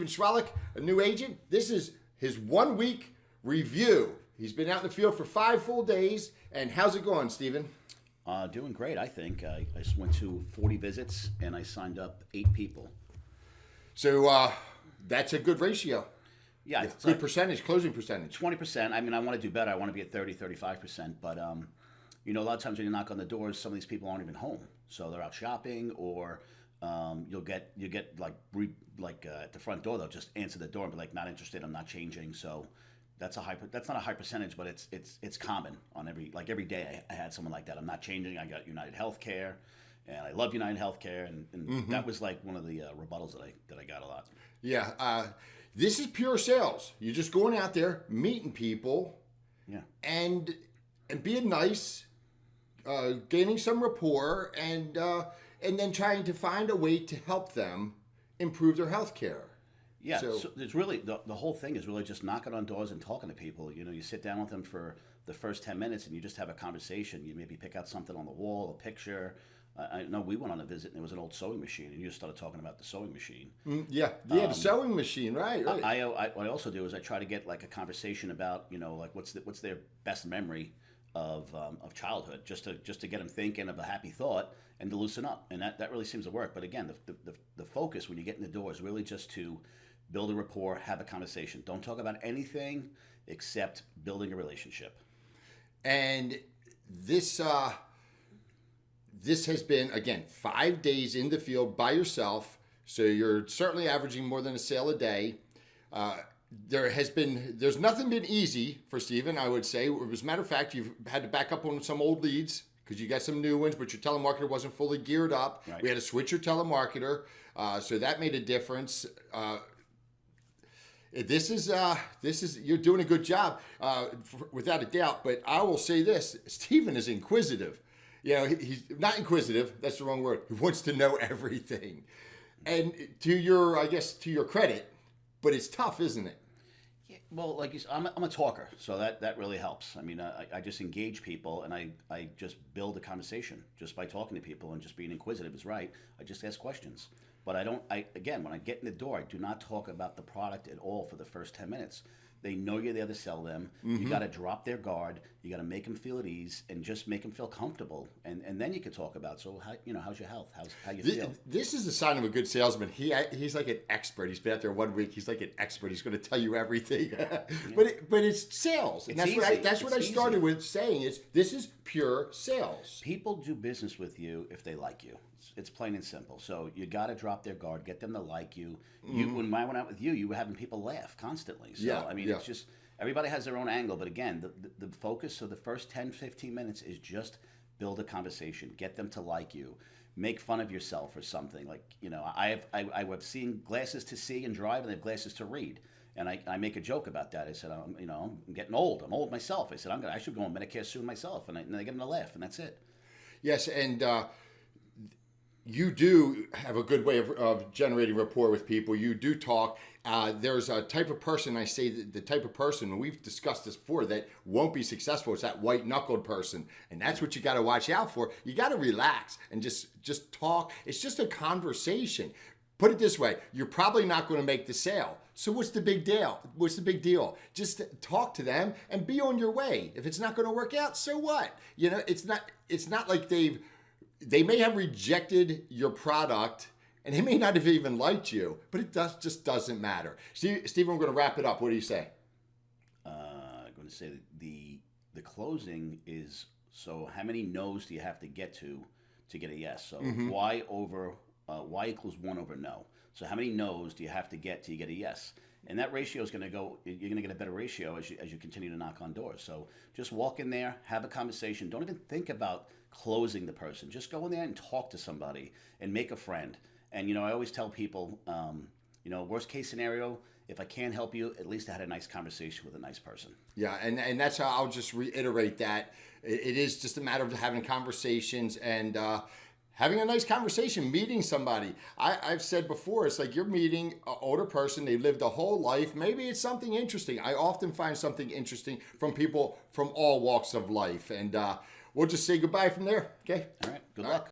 Stephen Chwalek, a new agent. This is his 1 week review. He's been out in the field for 5 full days. And how's it going, Stephen? Doing great, I think. I just went to 40 visits and I signed up 8 people. So that's a good ratio. Yeah, it's good like percentage, closing percentage. 20%. I mean, I want to do better. I want to be at 30, 35%. But, a lot of times when you knock on the doors, some of these people aren't even home. So they're out shopping, or you'll get at the front door, they'll just answer the door and be like, not interested, I'm not changing. So that's not a high percentage, but it's common on every day. I had someone like that. I'm not changing. I got United Healthcare, and I love United Healthcare, and that was like one of the rebuttals that I got a lot. Yeah, this is pure sales. You're just going out there, meeting people, yeah, and being nice, gaining some rapport, and then trying to find a way to help them improve their health care. Yeah, so it's really, the whole thing is really just knocking on doors and talking to people. You sit down with them for the first 10 minutes and you just have a conversation. You maybe pick out something on the wall, a picture. I know we went on a visit and there was an old sewing machine, and you just started talking about the sewing machine. The sewing machine, right. What I also do is I try to get like a conversation about, like what's their best memory of childhood, just to get them thinking of a happy thought and to loosen up. And that really seems to work. But again, the focus when you get in the door is really just to build a rapport, have a conversation. Don't talk about anything except building a relationship. And this has been, again, 5 days in the field by yourself. So you're certainly averaging more than a sale a day. There's nothing been easy for Stephen, I would say. As a matter of fact, you've had to back up on some old leads because you got some new ones, but your telemarketer wasn't fully geared up. Right. We had to switch your telemarketer. So that made a difference. This is you're doing a good job, without a doubt. But I will say this: Stephen is inquisitive. He's not inquisitive. That's the wrong word. He wants to know everything, and to your credit, but it's tough, isn't it? Yeah, well, like you said, I'm a talker, so that really helps. I mean, I just engage people, and I just build a conversation just by talking to people, and just being inquisitive is right. I just ask questions. But again, when I get in the door, I do not talk about the product at all for the first 10 minutes. They know you're there to sell them. Mm-hmm. You got to drop their guard. You got to make them feel at ease and just make them feel comfortable. And then you can talk about, so how's your health? How you feel? This is a sign of a good salesman. He's like an expert. He's been out there 1 week. He's like an expert. He's going to tell you everything. Yeah. But it's sales. And that's what I started with saying. This is pure sales. People do business with you if they like you. It's plain and simple. So you got to drop their guard, get them to like you. When I went out with you, you were having people laugh constantly. So, it's just, everybody has their own angle. But again, the focus of the first 10, 15 minutes is just build a conversation, get them to like you, make fun of yourself or something. Like, I was seeing glasses to see and drive, and they have glasses to read. And I make a joke about that. I said, I'm getting old. I'm old myself. I said, I should go on Medicare soon myself. And they get them to laugh, and that's it. Yes, and you do have a good way of generating rapport with people. You do talk. There's a type of person, I say the type of person, and we've discussed this before, that won't be successful. It's that white-knuckled person. And that's what you got to watch out for. You got to relax and just talk. It's just a conversation. Put it this way, you're probably not going to make the sale. So what's the big deal? What's the big deal? Just talk to them and be on your way. If it's not going to work out, so what? It's not like they may have rejected your product, and they may not have even liked you, but it just doesn't matter. Stephen, we're going to wrap it up. What do you say? I'm going to say that the closing is, so how many no's do you have to get to get a yes? So Y equals 1 over no. So how many no's do you have to get till you get a yes? And that ratio is going to go, you're going to get a better ratio as you continue to knock on doors. So just walk in there, have a conversation. Don't even think about closing the person. Just go in there and talk to somebody and make a friend. And, I always tell people, worst case scenario, if I can't help you, at least I had a nice conversation with a nice person. Yeah, and that's how I'll just reiterate that. It is just a matter of having conversations and having a nice conversation, meeting somebody. I've said before, it's like you're meeting an older person. They've lived a whole life. Maybe it's something interesting. I often find something interesting from people from all walks of life. And we'll just say goodbye from there. Okay? All right. Good luck.